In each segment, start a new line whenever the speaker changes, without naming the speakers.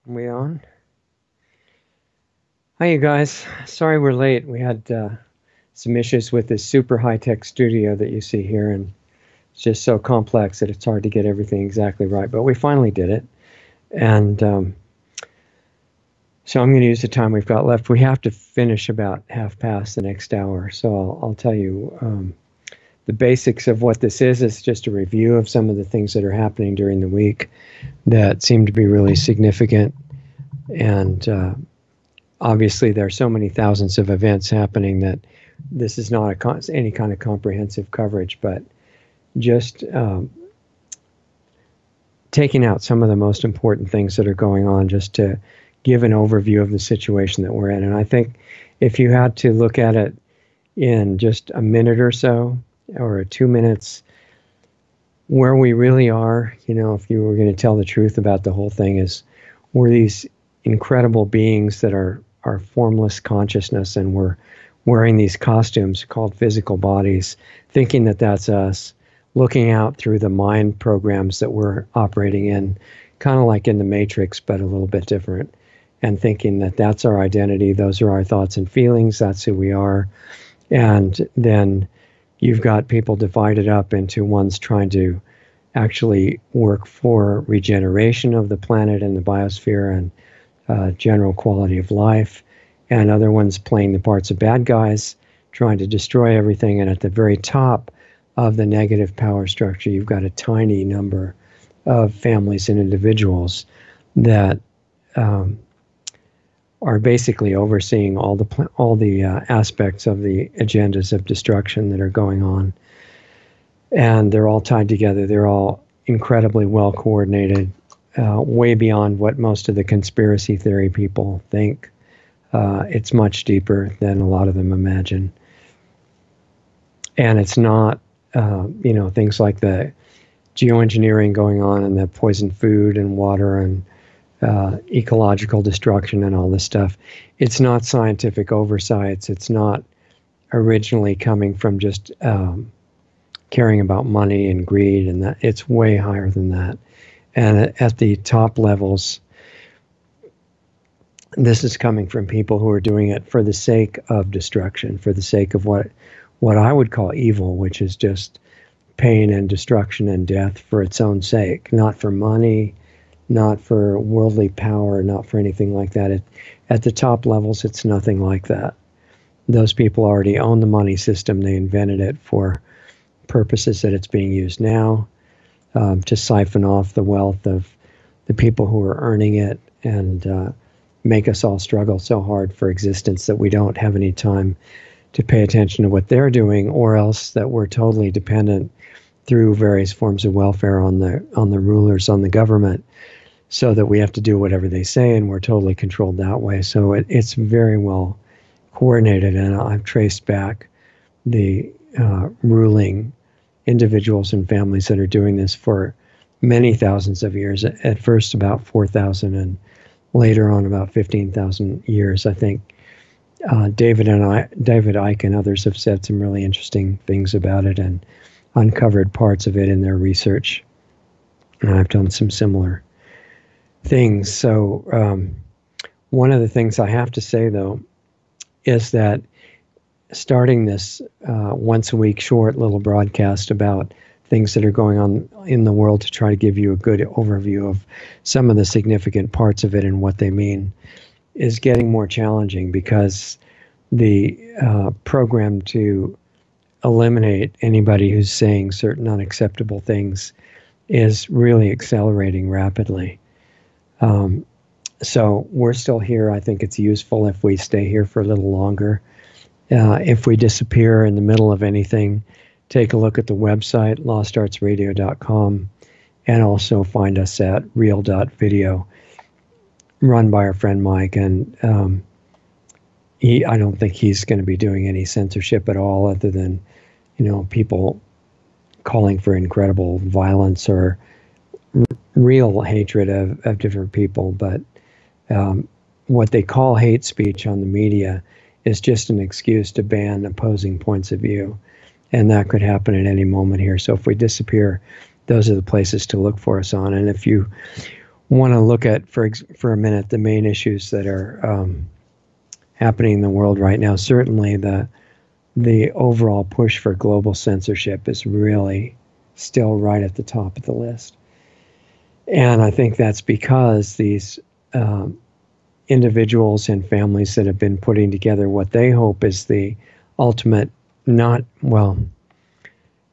We on? Hi, you guys. Sorry we're late. We had some issues with this super high-tech studio that you see here, and it's just so complex that it's hard to get everything exactly right. But we finally did it, and so I'm going to use the time we've got left. We have to finish about half past the next hour, so I'll tell you the basics of what this is. It's just a review of some of the things that are happening during the week that seem to be really significant, and obviously there are so many thousands of events happening that this is not any kind of comprehensive coverage, but just taking out some of the most important things that are going on just to give an overview of the situation that we're in. And I think if you had to look at it in just a minute or so, or 2 minutes, where we really are, if you were going to tell the truth about the whole thing, is we're these incredible beings that are formless consciousness, and we're wearing these costumes called physical bodies, thinking that that's us, looking out through the mind programs that we're operating in, kind of like in the Matrix, but a little bit different, and thinking that that's our identity, those are our thoughts and feelings, that's who we are. And then you've got people divided up into ones trying to actually work for regeneration of the planet and the biosphere and general quality of life, and other ones playing the parts of bad guys, trying to destroy everything. And at the very top of the negative power structure, you've got a tiny number of families and individuals that are basically overseeing all the aspects of the agendas of destruction that are going on. And they're all tied together. They're all incredibly well coordinated, way beyond what most of the conspiracy theory people think. It's much deeper than a lot of them imagine. And it's not, things like the geoengineering going on and the poisoned food and water and ecological destruction and all this stuff. It's not scientific oversights. It's not originally coming from just caring about money and greed, and that it's way higher than that. And at the top levels, this is coming from people who are doing it for the sake of destruction, for the sake of what I would call evil, which is just pain and destruction and death for its own sake, not for money, not for worldly power, not for anything like that. At the top levels, it's nothing like that. Those people already own the money system. They invented it for purposes that it's being used now, to siphon off the wealth of the people who are earning it and make us all struggle so hard for existence that we don't have any time to pay attention to what they're doing, or else that we're totally dependent through various forms of welfare on the rulers, on the government, so that we have to do whatever they say, and we're totally controlled that way. So it's very well coordinated, and I've traced back the ruling individuals and families that are doing this for many thousands of years. At first about 4,000, and later on about 15,000 years. I think David Icke and others have said some really interesting things about it and uncovered parts of it in their research. And I've done some similar things. So one of the things I have to say, though, is that starting this once a week short little broadcast about things that are going on in the world to try to give you a good overview of some of the significant parts of it and what they mean is getting more challenging, because the program to eliminate anybody who's saying certain unacceptable things is really accelerating rapidly. So we're still here. I think it's useful if we stay here for a little longer. If we disappear in the middle of anything, take a look at the website, lostartsradio.com, and also find us at real.video, run by our friend Mike. And I don't think he's going to be doing any censorship at all, other than, people calling for incredible violence or real hatred of different people. But what they call hate speech on the media is just an excuse to ban opposing points of view. And that could happen at any moment here. So if we disappear, those are the places to look for us on. And if you want to look at for a minute the main issues that are happening in the world right now. Certainly, the overall push for global censorship is really still right at the top of the list, and I think that's because these individuals and families that have been putting together what they hope is the ultimate,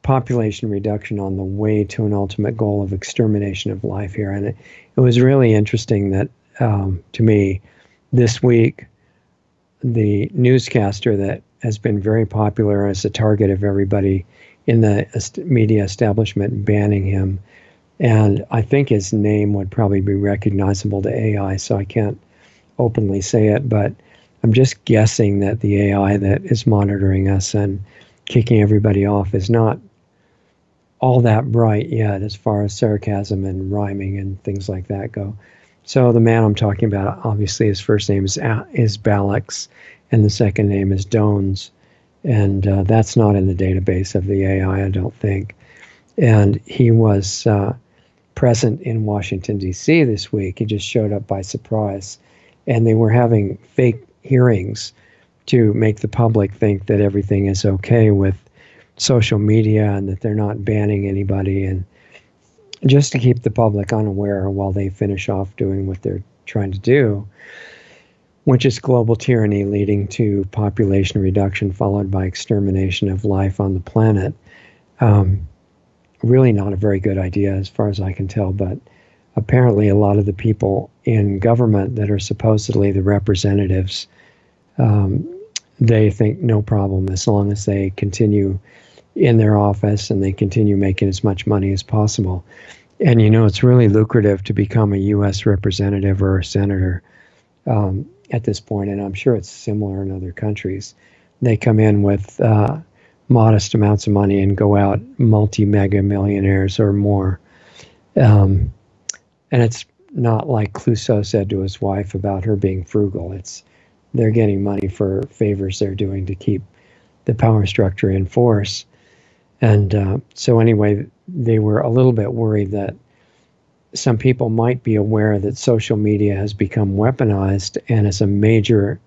population reduction on the way to an ultimate goal of extermination of life here. And it was really interesting that, to me, this week, the newscaster that has been very popular as a target of everybody in the media establishment banning him, and I think his name would probably be recognizable to AI, so I can't openly say it, but I'm just guessing that the AI that is monitoring us and kicking everybody off is not all that bright yet as far as sarcasm and rhyming and things like that go. So the man I'm talking about, obviously his first name is Balex, and the second name is Dones, and that's not in the database of the AI, I don't think. And he was present in Washington, D.C. this week. He just showed up by surprise, and they were having fake hearings to make the public think that everything is okay with social media and that they're not banning anybody, and just to keep the public unaware while they finish off doing what they're trying to do, which is global tyranny leading to population reduction followed by extermination of life on the planet. Really not a very good idea as far as I can tell, but apparently a lot of the people in government that are supposedly the representatives, they think no problem as long as they continue in their office and they continue making as much money as possible. And, it's really lucrative to become a U.S. representative or a senator at this point, and I'm sure it's similar in other countries. They come in with modest amounts of money and go out multi-mega millionaires or more. And it's not like Clouseau said to his wife about her being frugal. They're getting money for favors they're doing to keep the power structure in force. And so anyway, they were a little bit worried that some people might be aware that social media has become weaponized and is a major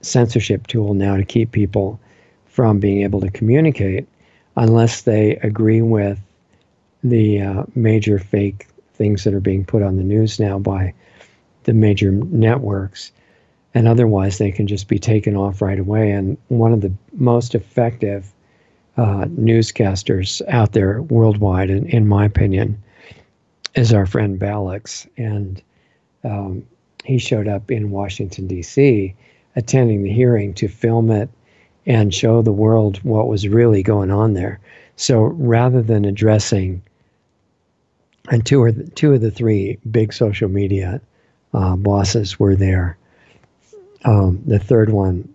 censorship tool now to keep people from being able to communicate unless they agree with the major fake things that are being put on the news now by the major networks. And otherwise, they can just be taken off right away. And one of the most effective newscasters out there worldwide, in my opinion, is our friend Balex. And he showed up in Washington, D.C., attending the hearing to film it and show the world what was really going on there. So rather than addressing, and two of the three big social media bosses were there. The third one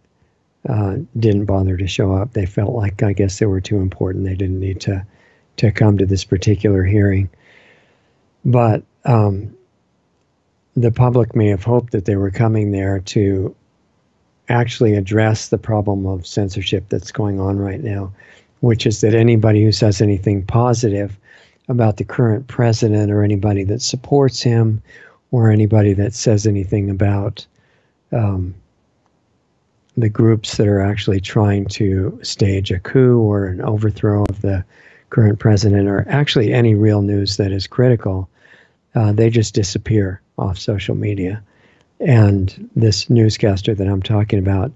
didn't bother to show up. They felt like, I guess, they were too important. They didn't need to come to this particular hearing. But the public may have hoped that they were coming there to actually address the problem of censorship that's going on right now, which is that anybody who says anything positive about the current president or anybody that supports him or anybody that says anything about the groups that are actually trying to stage a coup or an overthrow of the current president, or actually any real news that is critical, they just disappear off social media. And this newscaster that I'm talking about,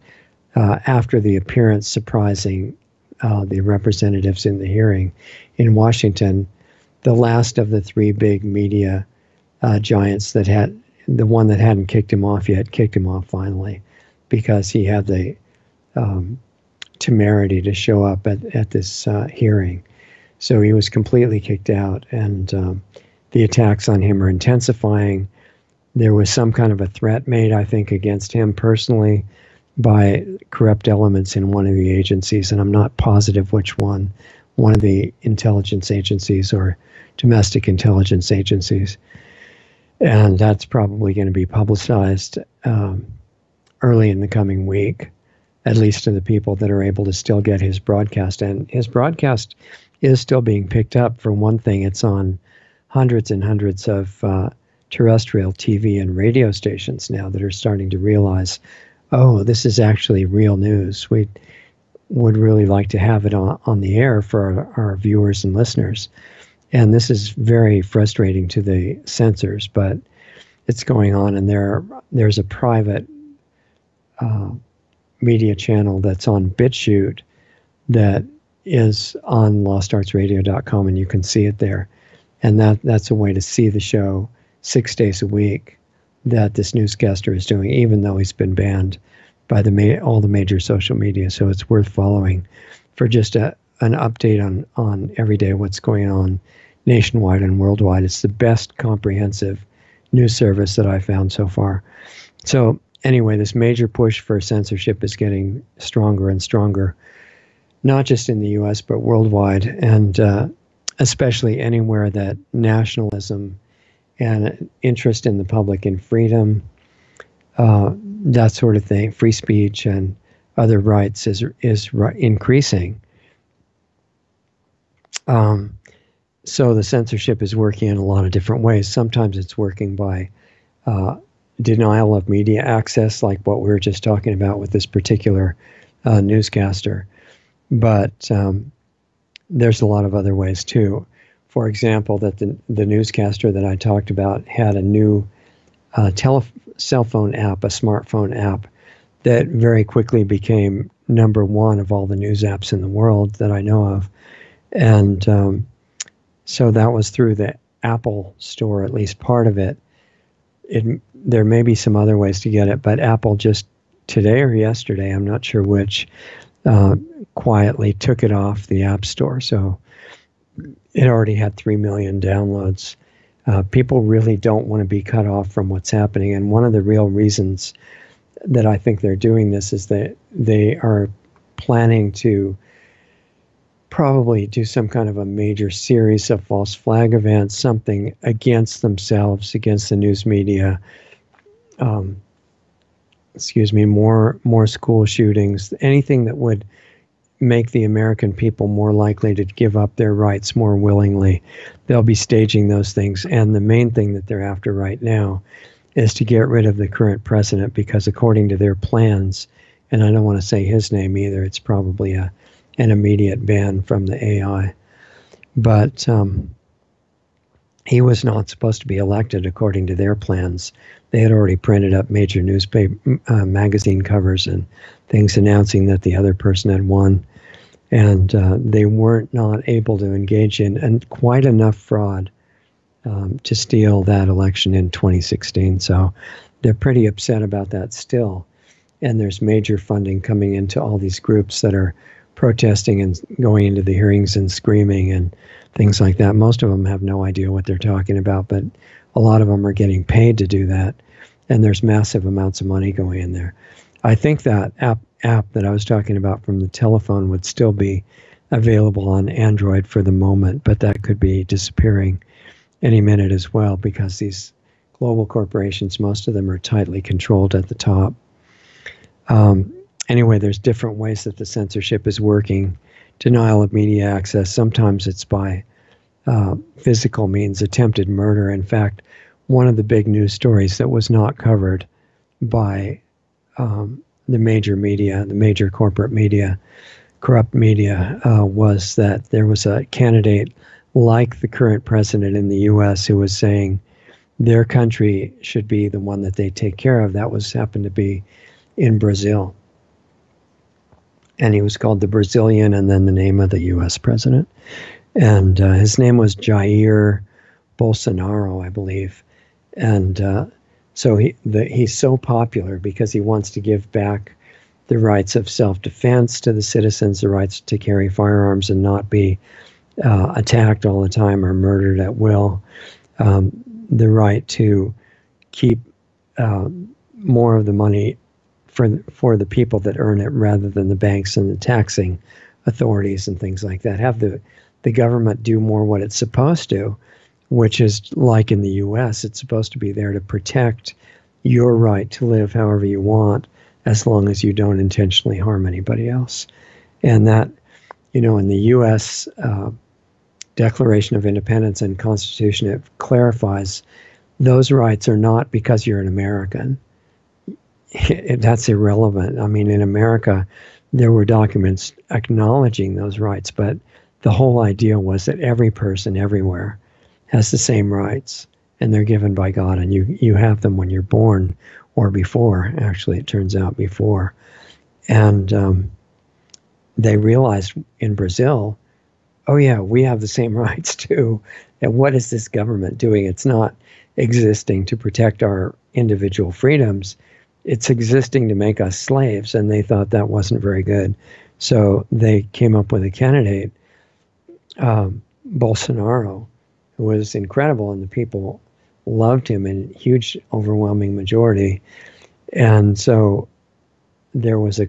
after the appearance surprising the representatives in the hearing in Washington, the last of the three big media giants that had, the one that hadn't kicked him off yet, kicked him off finally, because he had the temerity to show up at this hearing. So he was completely kicked out, and the attacks on him are intensifying. There was some kind of a threat made, I think, against him personally by corrupt elements in one of the agencies, and I'm not positive which one of the intelligence agencies or domestic intelligence agencies. And that's probably going to be publicized early in the coming week, at least to the people that are able to still get his broadcast. And his broadcast is still being picked up. For one thing, it's on hundreds and hundreds of terrestrial TV and radio stations now that are starting to realize, oh, this is actually real news. We would really like to have it on the air for our viewers and listeners. And this is very frustrating to the censors, but it's going on. And there's a private media channel that's on BitChute that is on lostartsradio.com, and you can see it there. And that's a way to see the show 6 days a week that this newscaster is doing, even though he's been banned by all the major social media. So it's worth following for just an update on every day what's going on nationwide and worldwide. It's the best comprehensive news service that I've found so far. So anyway, this major push for censorship is getting stronger and stronger, not just in the U.S., but worldwide, and especially anywhere that nationalism and interest in the public and freedom, that sort of thing, free speech and other rights is increasing. So the censorship is working in a lot of different ways. Sometimes it's working by denial of media access, like what we were just talking about with this particular newscaster. But there's a lot of other ways too. For example, that the newscaster that I talked about had a new cell phone app, a smartphone app, that very quickly became #1 of all the news apps in the world that I know of. And so that was through the Apple Store, at least part of it. There may be some other ways to get it, but Apple just today or yesterday, I'm not sure which, quietly took it off the App Store. So it already had 3 million downloads. People really don't want to be cut off from what's happening. And one of the real reasons that I think they're doing this is that they are planning to probably do some kind of a major series of false flag events, something against themselves, against the news media, more school shootings, anything that would make the American people more likely to give up their rights more willingly. They'll be staging those things. And the main thing that they're after right now is to get rid of the current president, because according to their plans, and I don't want to say his name either, it's probably an immediate ban from the AI. But he was not supposed to be elected according to their plans. They had already printed up major newspaper magazine covers and things announcing that the other person had won. And they weren't not able to engage in quite enough fraud to steal that election in 2016. So they're pretty upset about that still. And there's major funding coming into all these groups that are protesting and going into the hearings and screaming and things like that. Most of them have no idea what they're talking about, but a lot of them are getting paid to do that. And there's massive amounts of money going in there. I think that app that I was talking about from the telephone would still be available on Android for the moment, but that could be disappearing any minute as well, because these global corporations, most of them are tightly controlled at the top. Anyway, there's different ways that the censorship is working. Denial of media access, sometimes it's by physical means, attempted murder. In fact, one of the big news stories that was not covered by the major media, the major corporate media, corrupt media, was that there was a candidate like the current president in the U.S. who was saying their country should be the one that they take care of. That happened to be in Brazil. And he was called the Brazilian, and then the name of the U.S. president. And his name was Jair Bolsonaro, I believe. And so he's so popular because he wants to give back the rights of self-defense to the citizens, the rights to carry firearms and not be attacked all the time or murdered at will, the right to keep more of the money for the people that earn it rather than the banks and the taxing authorities and things like that. Have the government do more what it's supposed to, which is like in the U.S., it's supposed to be there to protect your right to live however you want, as long as you don't intentionally harm anybody else. And that, in the U.S., Declaration of Independence and Constitution, it clarifies those rights are not because you're an American. That's irrelevant. I mean, in America, there were documents acknowledging those rights, but the whole idea was that every person everywhere has the same rights, and they're given by God, and you have them when you're born, or before. Actually, it turns out before. And they realized in Brazil, oh yeah, we have the same rights too. And what is this government doing? It's not existing to protect our individual freedoms. It's existing to make us slaves. And they thought that wasn't very good. So they came up with a candidate, Bolsonaro, who was incredible, and the people loved him in huge, overwhelming majority. And so there was a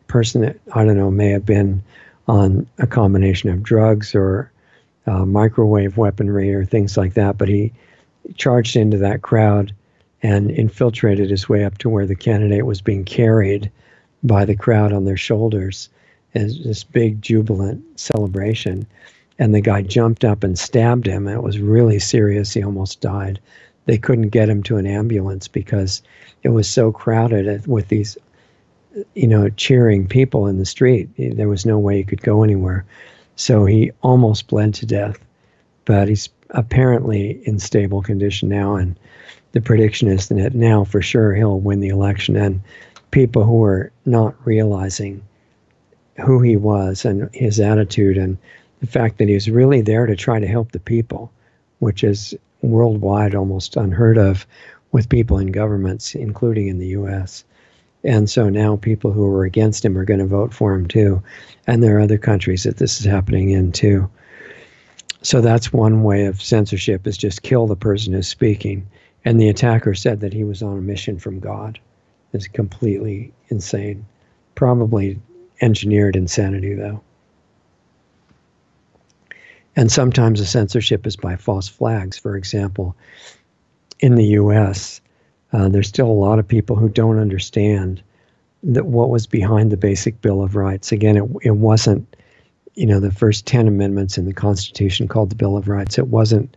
person that, I don't know, may have been on a combination of drugs or microwave weaponry or things like that, but he charged into that crowd and infiltrated his way up to where the candidate was being carried by the crowd on their shoulders as this big jubilant celebration. And the guy jumped up and stabbed him, and it was really serious. He almost died. They couldn't get him to an ambulance because it was so crowded with these, cheering people in the street. There was no way he could go anywhere. So he almost bled to death, but he's apparently in stable condition now. And the prediction is that now for sure he'll win the election. And people who are not realizing who he was and his attitude and the fact that he was really there to try to help the people, which is worldwide almost unheard of with people in governments, including in the U.S. And so now people who are against him are going to vote for him too. And there are other countries that this is happening in too. So that's one way of censorship, is just kill the person who's speaking. And the attacker said that he was on a mission from God. It's completely insane. Probably engineered insanity, though. And sometimes the censorship is by false flags. For example, in the U.S., there's still a lot of people who don't understand that what was behind the Basic Bill of Rights. Again, it wasn't, the first 10 amendments in the Constitution called the Bill of Rights. It wasn't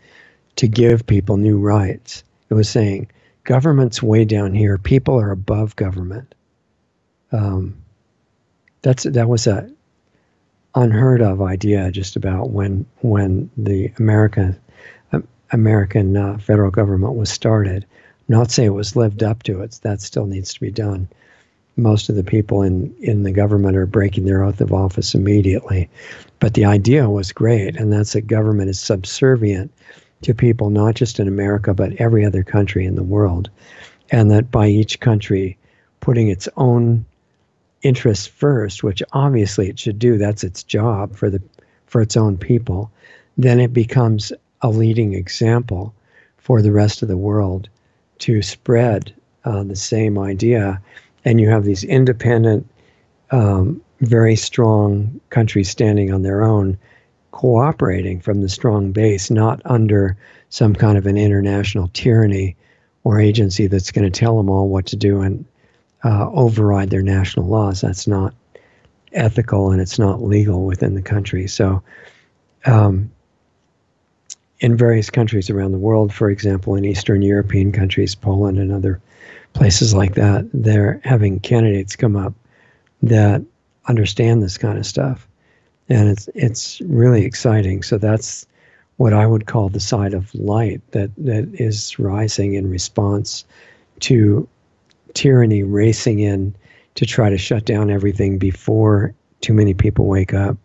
to give people new rights. It was saying government's way down here. People are above government. That was a unheard of idea just about when the American federal government was started. Not say it was lived up to it. That still needs to be done. Most of the people in the government are breaking their oath of office immediately. But the idea was great, and that's that government is subservient to people, not just in America, but every other country in the world. And that by each country putting its own interests first, which obviously it should do, that's its job for its own people, then it becomes a leading example for the rest of the world to spread the same idea. And you have these independent, very strong countries standing on their own, cooperating from the strong base, not under some kind of an international tyranny or agency that's going to tell them all what to do and override their national laws. That's not ethical, and it's not legal within the country. So in various countries around the world, for example, in Eastern European countries, Poland and other places like that, they're having candidates come up that understand this kind of stuff. And it's really exciting. So that's what I would call the side of light that is rising in response to tyranny racing in to try to shut down everything before too many people wake up.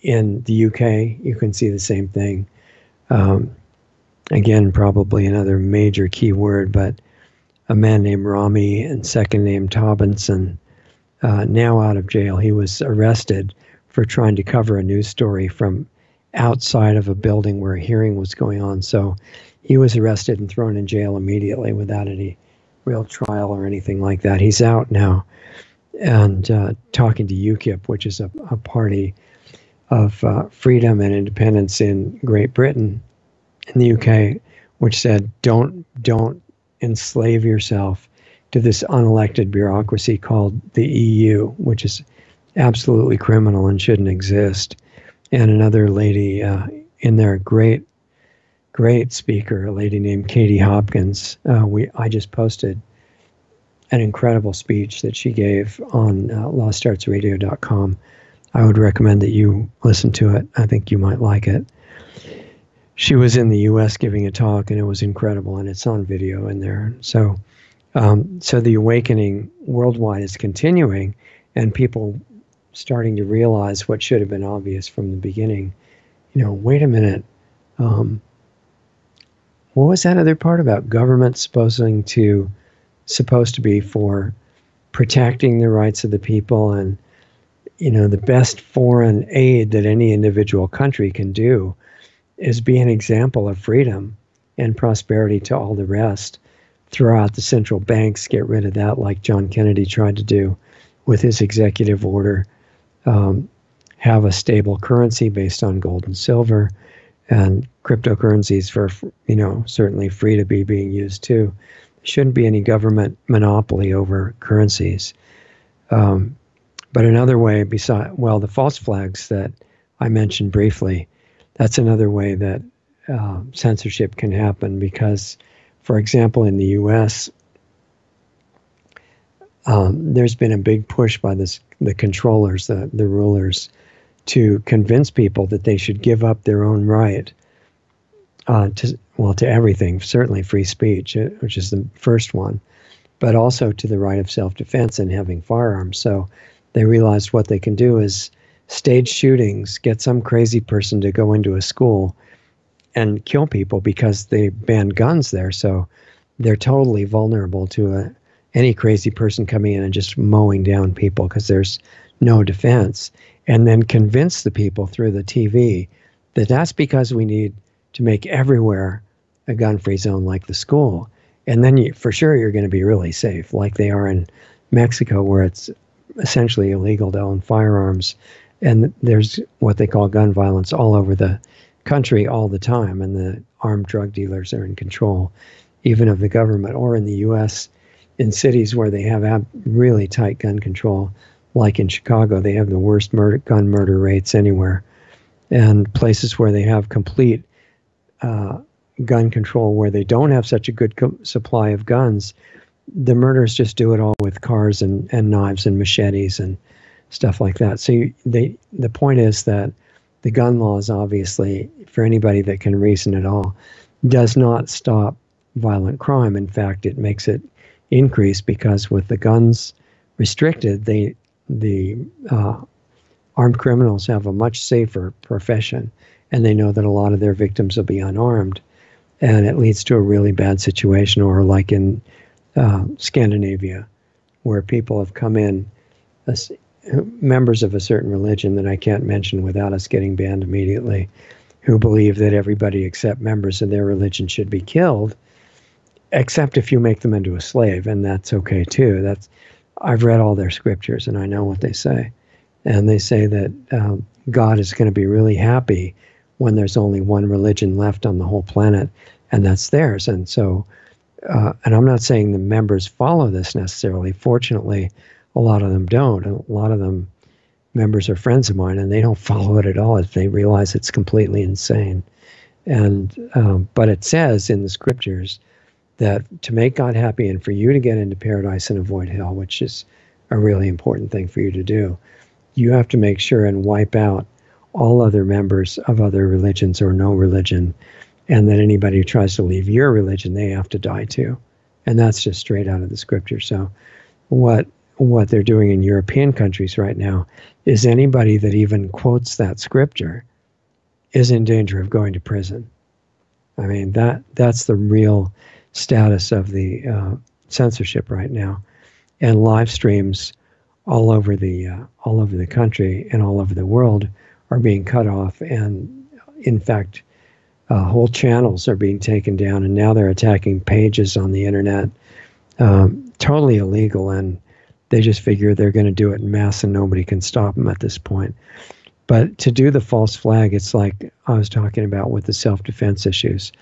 In the UK, you can see the same thing. Again, probably another major key word, but a man named Rami and second name Tobinson, now out of jail. He was arrested for trying to cover a news story from outside of a building where a hearing was going on. So he was arrested and thrown in jail immediately without any real trial or anything like that. He's out now and talking to UKIP, which is a party of freedom and independence in Great Britain, in the UK, which said, don't enslave yourself to this unelected bureaucracy called the EU, which is absolutely criminal and shouldn't exist. and another lady in there, great speaker, a lady named Katie Hopkins. I just posted an incredible speech that she gave on lostartsradio.com. I would recommend that you listen to it. I think you might like it. She was in the U.S. giving a talk, and it was incredible, and it's on video in there. So the awakening worldwide is continuing, and people starting to realize what should have been obvious from the beginning. Wait a minute. What was that other part about government supposed to be for protecting the rights of the people, and the best foreign aid that any individual country can do is be an example of freedom and prosperity to all the rest. Throw out the central banks, get rid of that, like John Kennedy tried to do with his executive order. Have a stable currency based on gold and silver, and cryptocurrencies for certainly free to be being used too. There shouldn't be any government monopoly over currencies. But another way, the false flags that I mentioned briefly, that's another way that censorship can happen because, for example, in the U.S., there's been a big push by the controllers, the rulers, to convince people that they should give up their own right to everything, certainly free speech, which is the first one, but also to the right of self-defense and having firearms. So they realized what they can do is stage shootings, get some crazy person to go into a school and kill people because they banned guns there. So they're totally vulnerable to any crazy person coming in and just mowing down people because there's no defense. And then convince the people through the TV that that's because we need to make everywhere a gun-free zone like the school. And then for sure you're going to be really safe, like they are in Mexico, where it's essentially illegal to own firearms. And there's what they call gun violence all over the country all the time. And the armed drug dealers are in control, even of the government. Or in the U.S., in cities where they have really tight gun control, like in Chicago, they have the worst gun murder rates anywhere. And places where they have complete gun control, where they don't have such a good supply of guns, the murderers just do it all with cars and knives and machetes and stuff like that. So the point is that the gun laws, obviously, for anybody that can reason at all, does not stop violent crime. In fact, it makes it increase, because with the guns restricted, the armed criminals have a much safer profession, and they know that a lot of their victims will be unarmed, and it leads to a really bad situation. Or like in Scandinavia, where people have come in, members of a certain religion that I can't mention without us getting banned immediately, who believe that everybody except members of their religion should be killed, except if you make them into a slave, and that's okay too. I've read all their scriptures, and I know what they say. And they say that God is going to be really happy when there's only one religion left on the whole planet, and that's theirs. And so, and I'm not saying the members follow this necessarily. Fortunately, a lot of them don't. A lot of them, members are friends of mine, and they don't follow it at all if they realize it's completely insane. And but it says in the scriptures that to make God happy and for you to get into paradise and avoid hell, which is a really important thing for you to do, you have to make sure and wipe out all other members of other religions or no religion, and that anybody who tries to leave your religion, they have to die too. And that's just straight out of the scripture. So what they're doing in European countries right now is anybody that even quotes that scripture is in danger of going to prison. I mean, that's the real status of the censorship right now. And live streams all over the country and all over the world are being cut off, and in fact whole channels are being taken down, and now they're attacking pages on the internet, totally illegal, and they just figure they're going to do it in mass and nobody can stop them at this point. But to do the false flag, it's like I was talking about with the self-defense issues.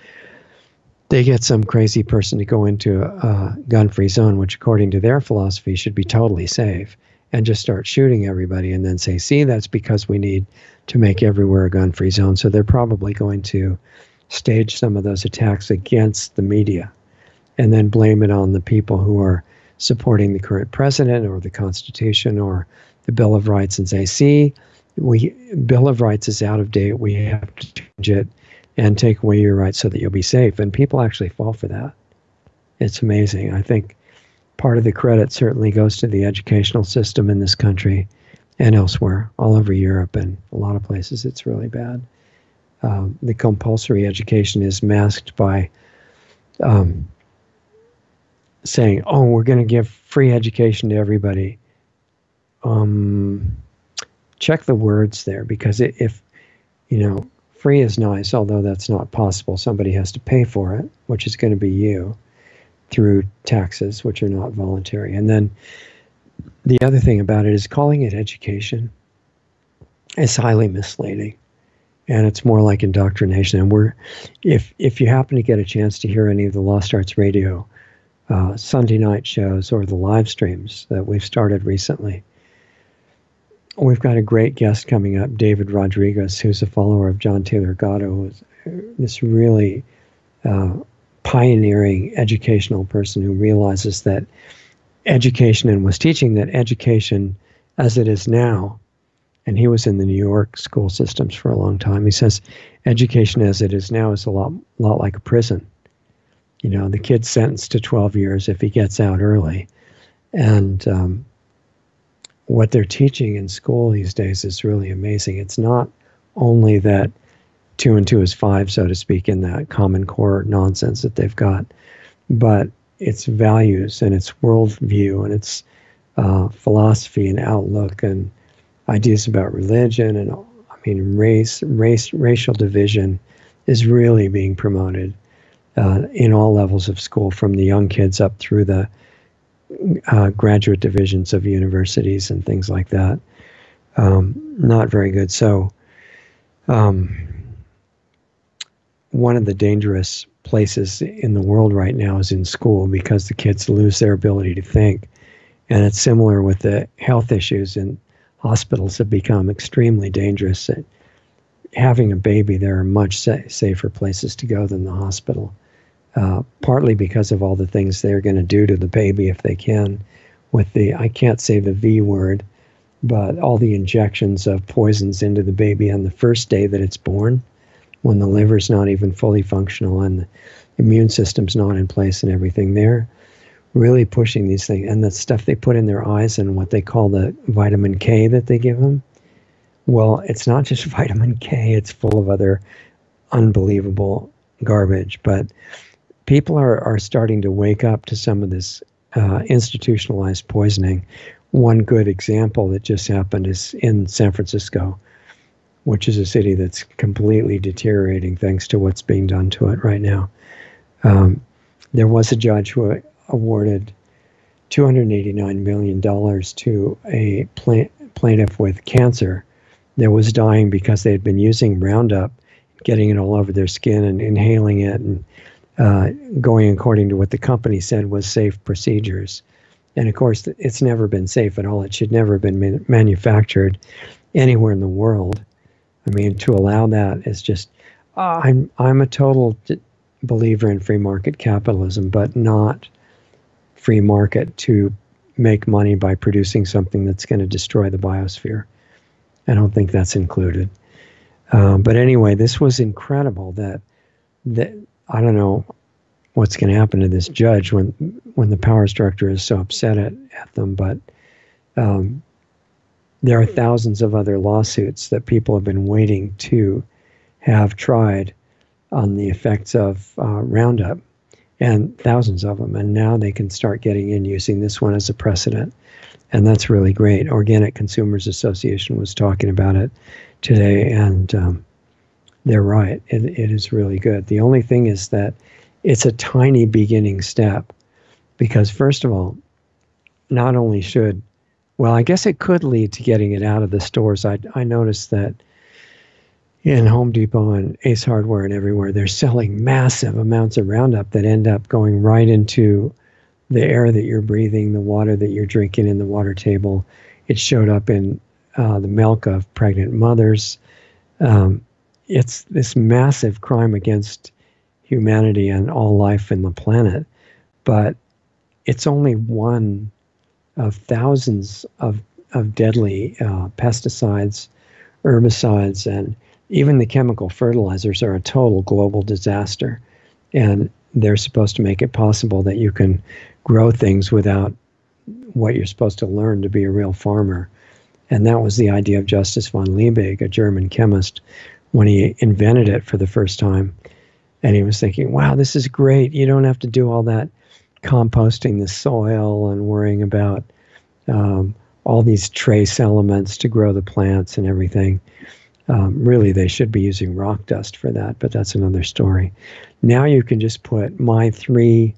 They get some crazy person to go into a gun-free zone, which according to their philosophy should be totally safe. and just start shooting everybody and then say, see, that's because we need to make everywhere a gun-free zone. So they're probably going to stage some of those attacks against the media and then blame it on the people who are supporting the current president or the Constitution or the Bill of Rights and say, see, Bill of Rights is out of date. We have to change it and take away your rights so that you'll be safe. And people actually fall for that. It's amazing. I think part of the credit certainly goes to the educational system in this country and elsewhere, all over Europe and a lot of places. It's really bad. The compulsory education is masked by saying, oh, we're going to give free education to everybody. Check the words there, because if, free is nice, although that's not possible. Somebody has to pay for it, which is going to be you through taxes, which are not voluntary. And then the other thing about it is calling it education is highly misleading. And it's more like indoctrination. And if you happen to get a chance to hear any of the Lost Arts Radio Sunday night shows or the live streams that we've started recently, we've got a great guest coming up, David Rodriguez, who's a follower of John Taylor Gatto, this really pioneering educational person who realizes that education, and was teaching that education as it is now, and he was in the New York school systems for a long time. He says education as it is now is a lot like a prison. The kid's sentenced to 12 years if he gets out early. And what they're teaching in school these days is really amazing. It's not only that 2 and 2 is 5, so to speak, in that Common Core nonsense that they've got, but its values and its worldview and its philosophy and outlook and ideas about religion and racial division is really being promoted in all levels of school, from the young kids up through the graduate divisions of universities and things like that. Not very good. So one of the dangerous places in the world right now is in school, because the kids lose their ability to think. And it's similar with the health issues, and hospitals have become extremely dangerous. Having a baby, there are much safer places to go than the hospital, partly because of all the things they're going to do to the baby if they can, with I can't say the V word, but all the injections of poisons into the baby on the first day that it's born, when the liver's not even fully functional and the immune system's not in place and everything. They're really pushing these things. And the stuff they put in their eyes and what they call the vitamin K that they give them, well, it's not just vitamin K, it's full of other unbelievable garbage. But people are starting to wake up to some of this institutionalized poisoning. One good example that just happened is in San Francisco, which is a city that's completely deteriorating thanks to what's being done to it right now. There was a judge who awarded $289 million to a plaintiff with cancer that was dying because they had been using Roundup, getting it all over their skin and inhaling it, and going according to what the company said was safe procedures. And of course, it's never been safe at all. It should never have been manufactured anywhere in the world. I mean, to allow that is just, I'm a total believer in free market capitalism, but not free market to make money by producing something that's going to destroy the biosphere. I don't think that's included. But anyway, this was incredible that I don't know what's going to happen to this judge when the power structure is so upset at them, but there are thousands of other lawsuits that people have been waiting to have tried on the effects of Roundup, and thousands of them. And now they can start getting in using this one as a precedent. And that's really great. Organic Consumers Association was talking about it today, and they're right. It is really good. The only thing is that it's a tiny beginning step, because first of all, not only should, well, I guess it could lead to getting it out of the stores. I noticed that in Home Depot and Ace Hardware and everywhere, they're selling massive amounts of Roundup that end up going right into the air that you're breathing, the water that you're drinking in the water table, It showed up in the milk of pregnant mothers. It's this massive crime against humanity and all life in the planet, but it's only one of thousands of deadly pesticides, herbicides, and even the chemical fertilizers are a total global disaster. And they're supposed to make it possible that you can grow things without what you're supposed to learn to be a real farmer. And that was the idea of Justus von Liebig, a German chemist, when he invented it for the first time. And he was thinking, wow, this is great. You don't have to do all that composting the soil and worrying about all these trace elements to grow the plants and everything. Really, they should be using rock dust for that, but that's another story. Now you can just put my 3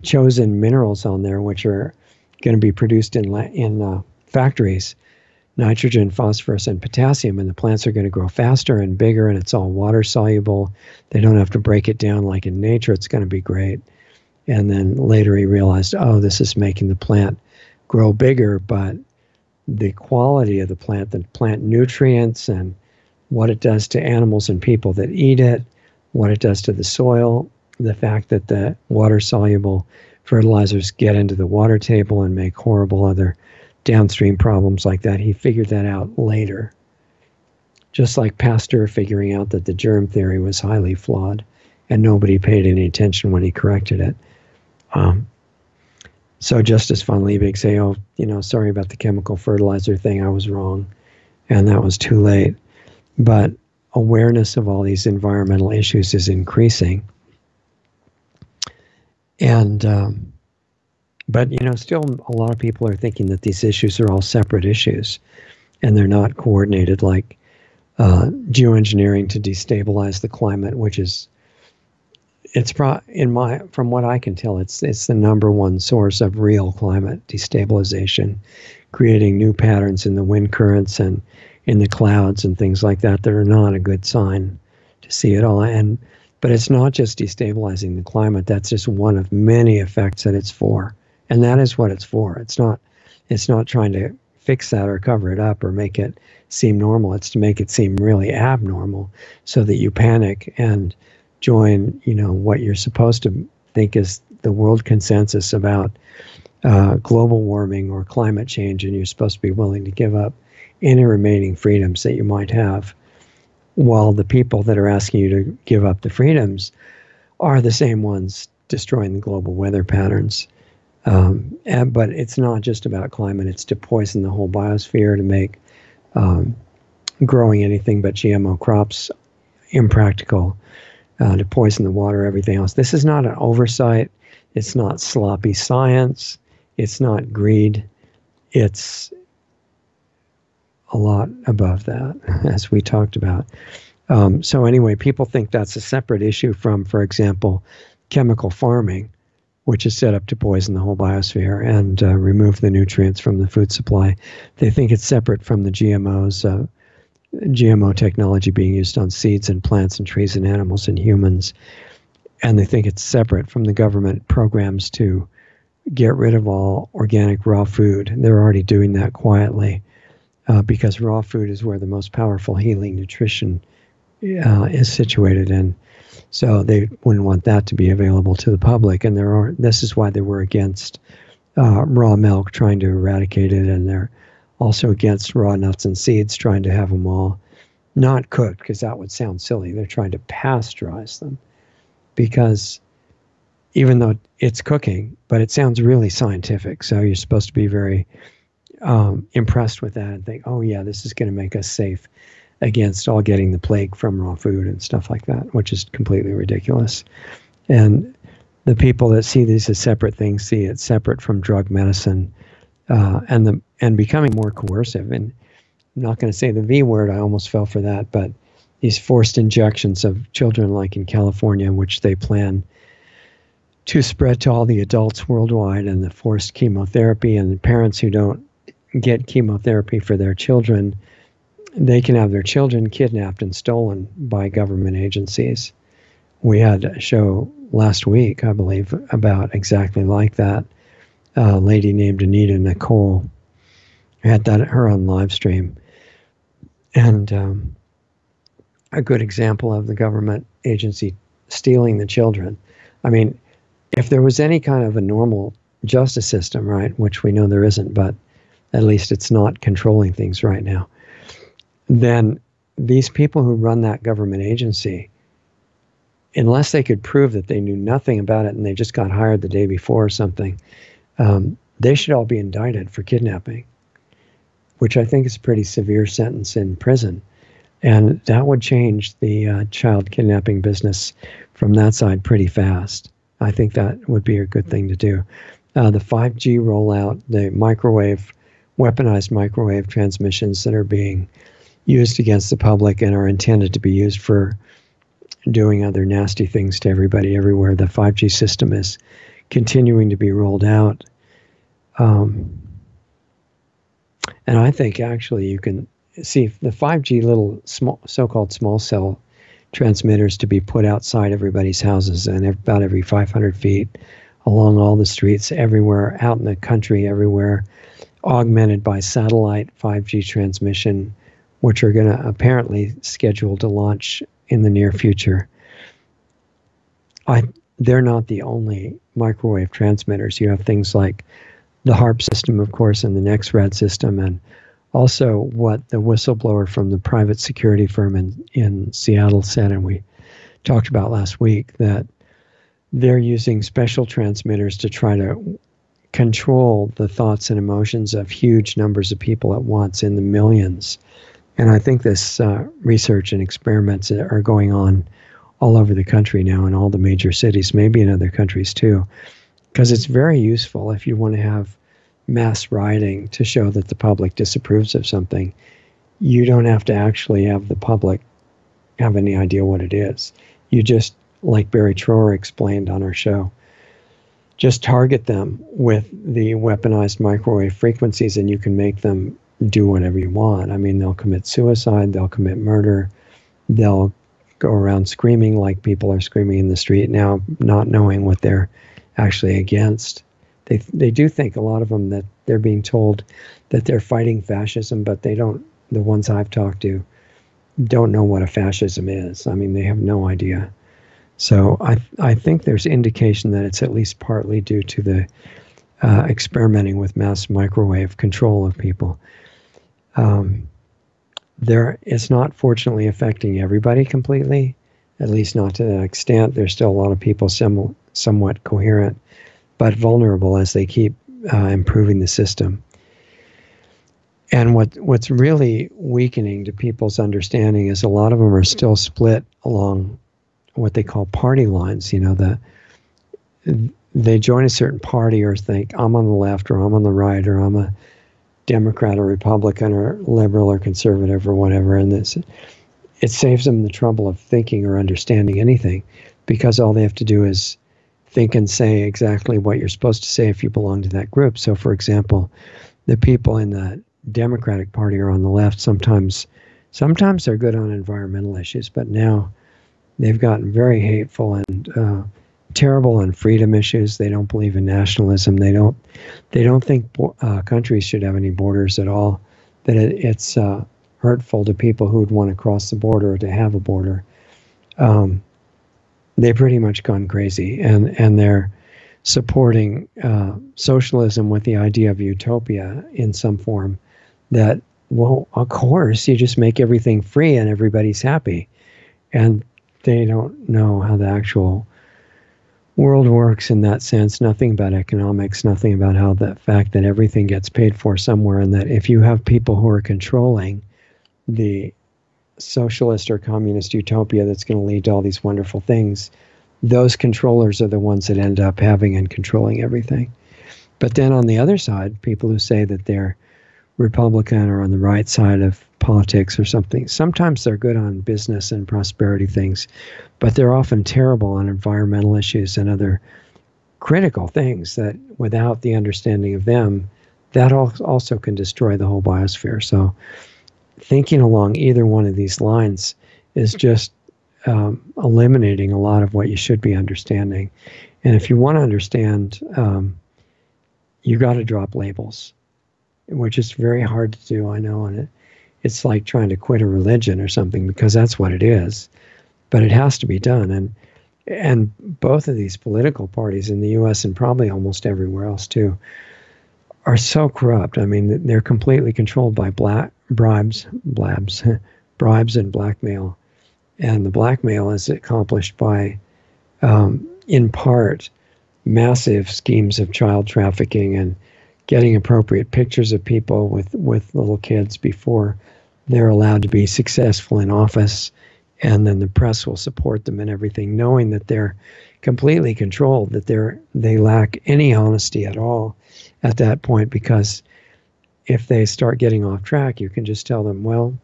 chosen minerals on there, which are going to be produced in factories: nitrogen, phosphorus, and potassium, and the plants are going to grow faster and bigger, and it's all water soluble. They don't have to break it down like in nature. It's going to be great. And then later he realized, oh, this is making the plant grow bigger, but the quality of the plant nutrients and what it does to animals and people that eat it, what it does to the soil, the fact that the water-soluble fertilizers get into the water table and make horrible other downstream problems like that. He figured that out later. Just like Pasteur figuring out that the germ theory was highly flawed, and nobody paid any attention when he corrected it. So Justus von Liebig say, oh, sorry about the chemical fertilizer thing, I was wrong. And that was too late. But awareness of all these environmental issues is increasing. And, but, still a lot of people are thinking that these issues are all separate issues, and they're not coordinated, like geoengineering to destabilize the climate, which is, from what I can tell, it's the number one source of real climate destabilization, creating new patterns in the wind currents and in the clouds and things like that are not a good sign to see at all. But it's not just destabilizing the climate. That's just one of many effects that it's for. And that is what it's for. It's not trying to fix that or cover it up or make it seem normal. It's to make it seem really abnormal so that you panic and join, what you're supposed to think is the world consensus about global warming or climate change, and you're supposed to be willing to give up any remaining freedoms that you might have, while the people that are asking you to give up the freedoms are the same ones destroying the global weather patterns. But it's not just about climate. It's to poison the whole biosphere, to make growing anything but GMO crops impractical, to poison the water, everything else. This is not an oversight. It's not sloppy science. It's not greed. It's a lot above that, as we talked about. So anyway, people think that's a separate issue from, for example, chemical farming, which is set up to poison the whole biosphere and remove the nutrients from the food supply. They think it's separate from the GMOs, GMO technology being used on seeds and plants and trees and animals and humans. And they think it's separate from the government programs to get rid of all organic raw food. They're already doing that quietly because raw food is where the most powerful healing nutrition is situated in. So they wouldn't want that to be available to the public. And this is why they were against raw milk, trying to eradicate it. And they're also against raw nuts and seeds, trying to have them all not cooked, because that would sound silly. They're trying to pasteurize them, because even though it's cooking, but it sounds really scientific. So you're supposed to be very impressed with that and think, oh yeah, this is going to make us safe against all getting the plague from raw food and stuff like that, which is completely ridiculous. And the people that see these as separate things see it separate from drug medicine, and becoming more coercive. And I'm not going to say the V word, I almost fell for that, but these forced injections of children, like in California, which they plan to spread to all the adults worldwide, and the forced chemotherapy, and the parents who don't get chemotherapy for their children, they can have their children kidnapped and stolen by government agencies. We had a show last week, I believe, about exactly like that. A lady named Anita Nicole, had that her on live stream, and a good example of the government agency stealing the children. I mean, if there was any kind of a normal justice system, right, which we know there isn't, but at least it's not controlling things right now, then these people who run that government agency, unless they could prove that they knew nothing about it and they just got hired the day before or something, they should all be indicted for kidnapping, which I think is a pretty severe sentence in prison. And that would change the child kidnapping business from that side pretty fast. I think that would be a good thing to do. The 5G rollout, the weaponized microwave transmissions that are being used against the public and are intended to be used for doing other nasty things to everybody everywhere. The 5G system is continuing to be rolled out. And I think actually you can see the 5G little so-called small cell transmitters to be put outside everybody's houses and about every 500 feet along all the streets everywhere, out in the country everywhere, augmented by satellite 5G transmission, which are going to apparently schedule to launch in the near future. They're not the only microwave transmitters. You have things like the HARP system, of course, and the NexRad system, and also what the whistleblower from the private security firm in Seattle said, and we talked about last week, that they're using special transmitters to try to control the thoughts and emotions of huge numbers of people at once, in the millions. And I think this research and experiments are going on all over the country now, in all the major cities, maybe in other countries too, because it's very useful if you want to have mass rioting to show that the public disapproves of something. You don't have to actually have the public have any idea what it is. You just, like Barry Trower explained on our show, just target them with the weaponized microwave frequencies and you can make them do whatever you want. I mean, they'll commit suicide, they'll commit murder, they'll go around screaming like people are screaming in the street now, not knowing what they're actually against. They do think, a lot of them, that they're being told that they're fighting fascism, but they don't. The ones I've talked to don't know what a fascism is. I mean, they have no idea. So I think there's indication that it's at least partly due to the experimenting with mass microwave control of people. It's not, fortunately, affecting everybody completely, at least not to that extent. There's still a lot of people somewhat coherent, but vulnerable as they keep improving the system. And what's really weakening to people's understanding is a lot of them are still split along what they call party lines. You know, they join a certain party or think, I'm on the left or I'm on the right or I'm a Democrat or Republican or liberal or conservative or whatever. And it saves them the trouble of thinking or understanding anything, because all they have to do is think and say exactly what you're supposed to say if you belong to that group. So, for example, the people in the Democratic Party are on the left. Sometimes they're good on environmental issues, but now they've gotten very hateful and terrible on freedom issues. They don't believe in nationalism. They don't think countries should have any borders at all. That it's hurtful to people who would want to cross the border or to have a border. They've pretty much gone crazy, and they're supporting socialism with the idea of utopia in some form. That, well, of course, you just make everything free and everybody's happy. And they don't know how the actual world works in that sense. Nothing about economics, nothing about how the fact that everything gets paid for somewhere, and that if you have people who are controlling the socialist or communist utopia that's going to lead to all these wonderful things, those controllers are the ones that end up having and controlling everything. But then on the other side, people who say that they're Republican or on the right side of politics or something, sometimes they're good on business and prosperity things, but they're often terrible on environmental issues and other critical things that, without the understanding of them, that also can destroy the whole biosphere. So thinking along either one of these lines is just eliminating a lot of what you should be understanding. And if you want to understand, you got to drop labels. which is very hard to do, I know. And it's like trying to quit a religion or something, because that's what it is. But it has to be done. And both of these political parties in the U.S. and probably almost everywhere else too are so corrupt. I mean, they're completely controlled by bribes and blackmail. And the blackmail is accomplished by, in part, massive schemes of child trafficking and getting appropriate pictures of people with little kids before they're allowed to be successful in office. And then the press will support them and everything, knowing that they're completely controlled, that they lack any honesty at all at that point, because if they start getting off track, you can just tell them, well,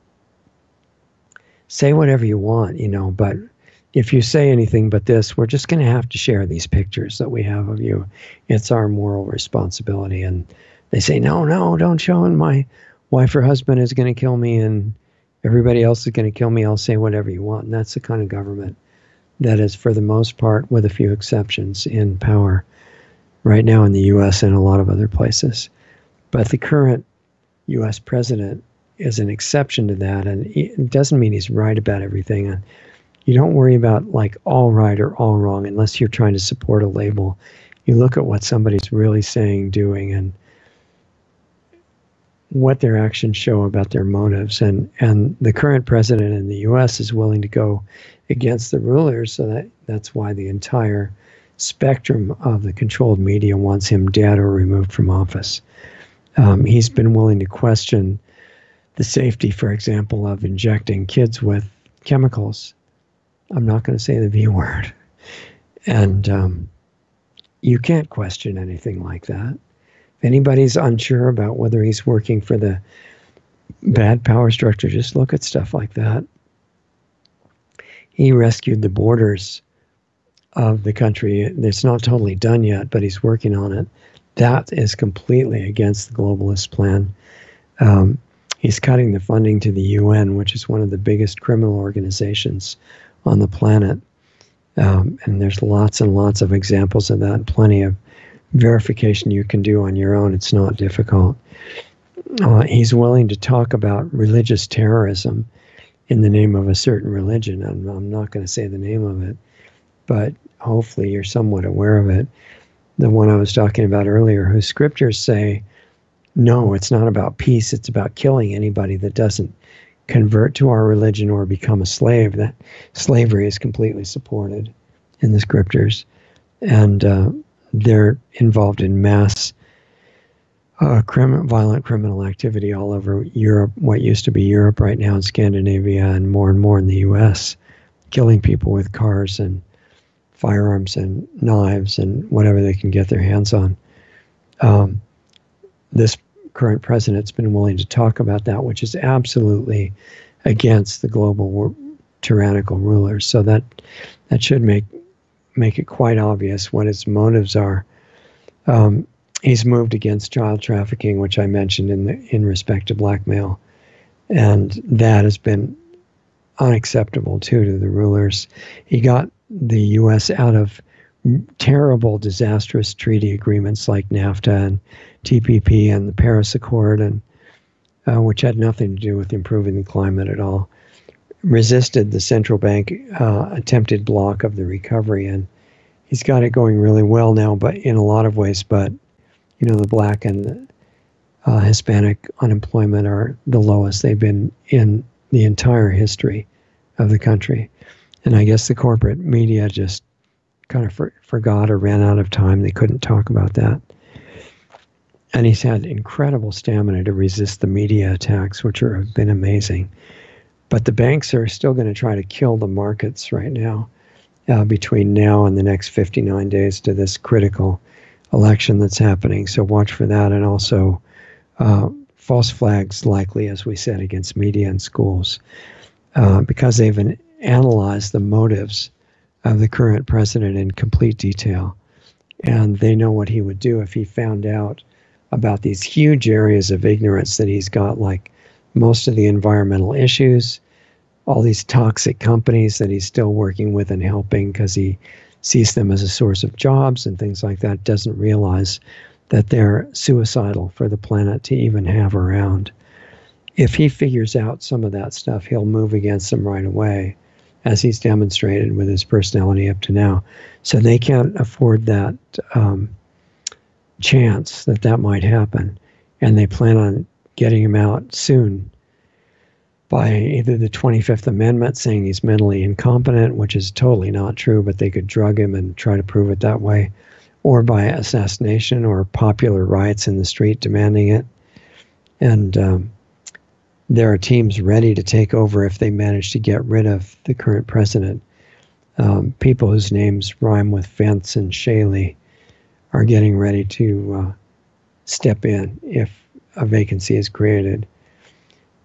say whatever you want, but if you say anything but this, we're just going to have to share these pictures that we have of you. It's our moral responsibility. And they say, no, don't show them. My wife or husband is going to kill me and everybody else is going to kill me. I'll say whatever you want. And that's the kind of government that is, for the most part, with a few exceptions, in power right now in the U.S. and a lot of other places. But the current U.S. president is an exception to that. And it doesn't mean he's right about everything. And you don't worry about like all right or all wrong unless you're trying to support a label. You look at what somebody's really saying, doing, and what their actions show about their motives. And the current president in the U.S. is willing to go against the rulers, so that's why the entire spectrum of the controlled media wants him dead or removed from office. He's been willing to question the safety, for example, of injecting kids with chemicals. I'm not going to say the V word. And you can't question anything like that. If anybody's unsure about whether he's working for the bad power structure, just look at stuff like that. He rescued the borders of the country. It's not totally done yet, but he's working on it. That is completely against the globalist plan. He's cutting the funding to the UN, which is one of the biggest criminal organizations on the planet. And there's lots and lots of examples of that, plenty of verification you can do on your own. It's not difficult. He's willing to talk about religious terrorism in the name of a certain religion. I'm not going to say the name of it, but hopefully you're somewhat aware of it. The one I was talking about earlier, whose scriptures say, no, it's not about peace. It's about killing anybody that doesn't convert to our religion or become a slave. That slavery is completely supported in the scriptures. And they're involved in mass violent criminal activity all over Europe, what used to be Europe right now in Scandinavia, and more in the U.S., killing people with cars and firearms and knives and whatever they can get their hands on. This current president's been willing to talk about that, which is absolutely against the global tyrannical rulers. So that should make it quite obvious what his motives are. He's moved against child trafficking, which I mentioned in respect to blackmail, and that has been unacceptable too to the rulers. He got the U.S. out of terrible, disastrous treaty agreements like NAFTA and TPP and the Paris Accord, and which had nothing to do with improving the climate at all. Resisted the central bank attempted block of the recovery, and he's got it going really well now, but in a lot of ways. But the black and Hispanic unemployment are the lowest they've been in the entire history of the country. And I guess the corporate media just kind of forgot or ran out of time. They couldn't talk about that. And he's had incredible stamina to resist the media attacks, which have been amazing. But the banks are still going to try to kill the markets right now, between now and the next 59 days to this critical election that's happening. So watch for that. And also false flags likely, as we said, against media and schools, because they've analyzed the motives of the current president in complete detail. And they know what he would do if he found out about these huge areas of ignorance that he's got, like most of the environmental issues, all these toxic companies that he's still working with and helping because he sees them as a source of jobs and things like that, doesn't realize that they're suicidal for the planet to even have around. If he figures out some of that stuff, he'll move against them right away, as he's demonstrated with his personality up to now. So they can't afford that chance that might happen. And they plan on getting him out soon by either the 25th Amendment saying he's mentally incompetent, which is totally not true, but they could drug him and try to prove it that way, or by assassination or popular riots in the street demanding it. And there are teams ready to take over if they manage to get rid of the current president. People whose names rhyme with Vance and Shaley are getting ready to step in if a vacancy is created.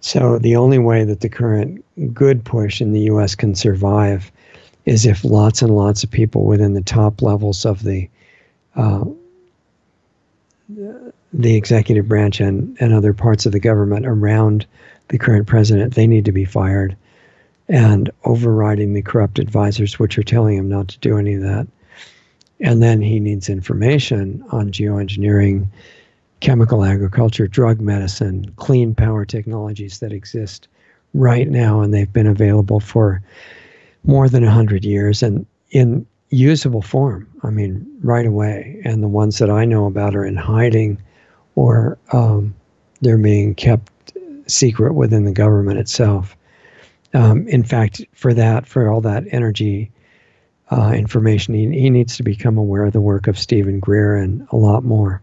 So the only way that the current good push in the U.S. can survive is if lots and lots of people within the top levels of the executive branch and other parts of the government around the current president, they need to be fired, and overriding the corrupt advisors, which are telling him not to do any of that. And then he needs information on geoengineering, chemical agriculture, drug medicine, clean power technologies that exist right now, and they've been available for more than 100 years and in usable form, I mean, right away. And the ones that I know about are in hiding, or they're being kept secret within the government itself. In fact, for all that energy information, he needs to become aware of the work of Stephen Greer and a lot more.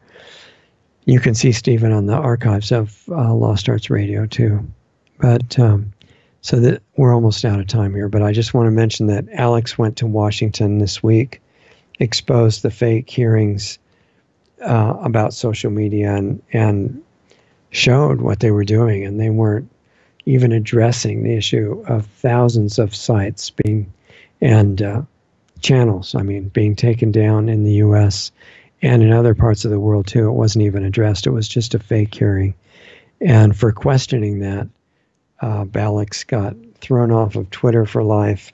You can see Stephen on the archives of Lost Arts Radio too. But so that we're almost out of time here, but I just want to mention that Alex went to Washington this week, exposed the fake hearings about social media, and showed what they were doing, and they weren't even addressing the issue of thousands of sites and channels, being taken down in the U.S. and in other parts of the world too. It wasn't even addressed. It was just a fake hearing. And for questioning that, Alex got thrown off of Twitter for life,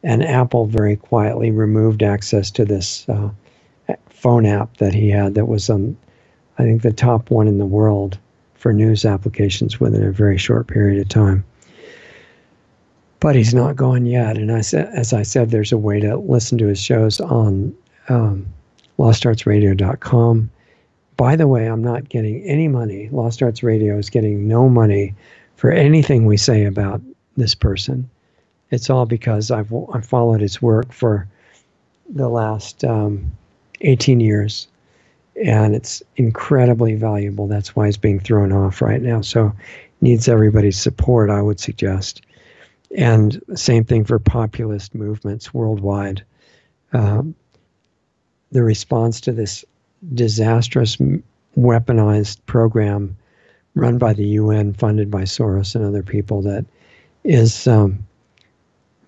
and Apple very quietly removed access to this phone app that he had that was on, I think, the top one in the world for news applications within a very short period of time. But he's not gone yet. And as I said, there's a way to listen to his shows on LostArtsRadio.com. By the way, I'm not getting any money. Lost Arts Radio is getting no money for anything we say about this person. It's all because I've followed his work for the last 18 years. And it's incredibly valuable. That's why he's being thrown off right now. So needs everybody's support, I would suggest. And same thing for populist movements worldwide. The response to this disastrous weaponized program run by the UN, funded by Soros and other people, that is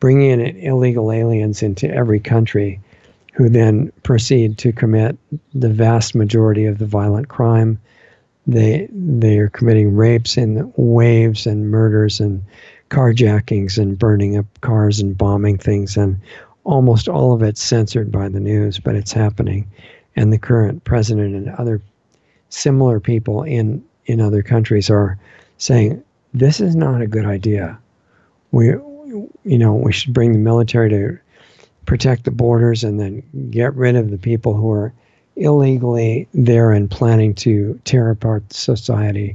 bringing in illegal aliens into every country, who then proceed to commit the vast majority of the violent crime. They are committing rapes in waves and murders and carjackings and burning up cars and bombing things, and almost all of it's censored by the news, but it's happening. And the current president and other similar people in other countries are saying, this is not a good idea. We should bring the military to protect the borders and then get rid of the people who are illegally there and planning to tear apart society,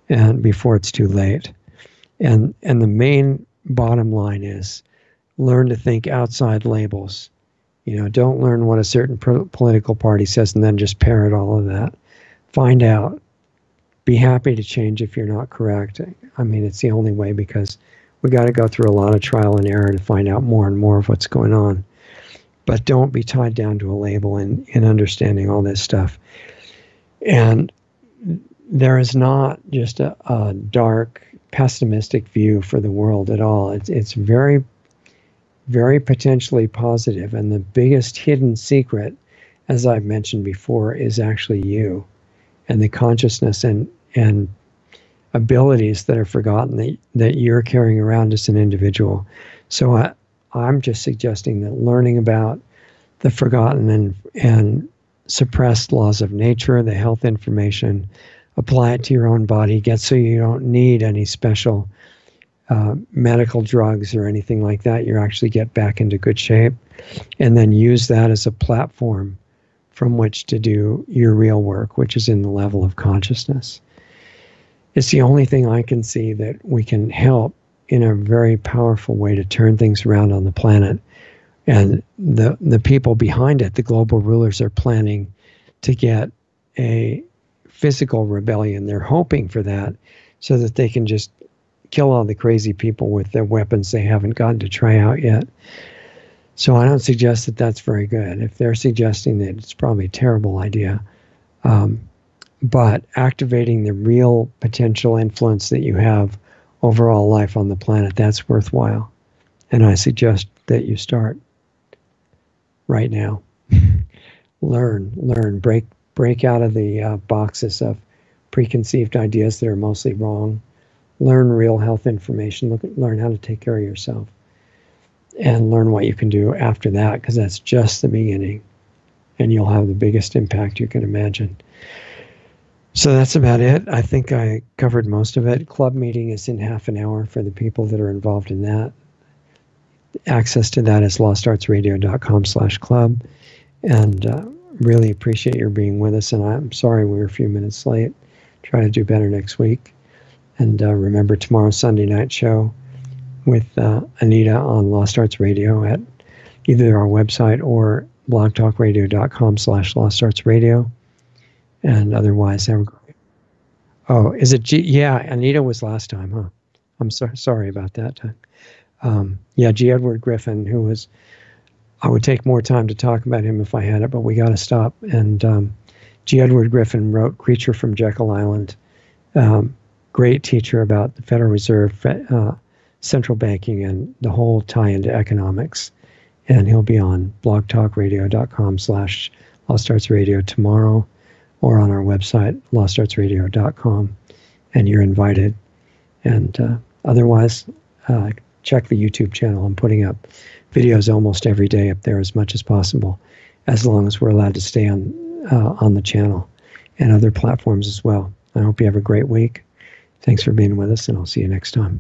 and before it's too late. And the main bottom line is, learn to think outside labels. Don't learn what a certain political party says and then just parrot all of that. Find out. Be happy to change if you're not correct. It's the only way, because we got to go through a lot of trial and error to find out more and more of what's going on. But don't be tied down to a label in understanding all this stuff. And there is not just a dark, pessimistic view for the world at all. It's very, very potentially positive. And the biggest hidden secret, as I've mentioned before, is actually you and the consciousness and abilities that are forgotten that you're carrying around as an individual. So I'm just suggesting that learning about the forgotten and suppressed laws of nature, the health information, apply it to your own body, get so you don't need any special medical drugs or anything like that. You actually get back into good shape, and then use that as a platform from which to do your real work, which is in the level of consciousness. It's the only thing I can see that we can help in a very powerful way to turn things around on the planet. And the people behind it, the global rulers, are planning to get a physical rebellion. They're hoping for that so that they can just kill all the crazy people with the weapons they haven't gotten to try out yet. So I don't suggest that that's very good. If they're suggesting that, it's probably a terrible idea. But activating the real potential influence that you have over all life on the planet, that's worthwhile. And I suggest that you start right now. Learn, break out of the boxes of preconceived ideas that are mostly wrong. Learn real health information. Learn how to take care of yourself. And learn what you can do after that, because that's just the beginning. And you'll have the biggest impact you can imagine. So that's about it. I think I covered most of it. Club meeting is in half an hour for the people that are involved in that. Access to that is lostartsradio.com/club. And really appreciate your being with us. And I'm sorry we were a few minutes late. Try to do better next week. And remember tomorrow's Sunday night show with Anita on Lost Arts Radio at either our website or blogtalkradio.com/lostartsradio. And otherwise, have a great... Oh, is it yeah, Anita was last time, huh? I'm sorry about that. Yeah, G. Edward Griffin, who was... I would take more time to talk about him if I had it, but we got to stop. And G. Edward Griffin wrote Creature from Jekyll Island. Great teacher about the Federal Reserve, central banking, and the whole tie into economics. And he'll be on blogtalkradio.com/lostartsradio tomorrow, or on our website, lostartsradio.com, and you're invited. And otherwise, check the YouTube channel. I'm putting up videos almost every day up there as much as possible, as long as we're allowed to stay on the channel, and other platforms as well. I hope you have a great week. Thanks for being with us, and I'll see you next time.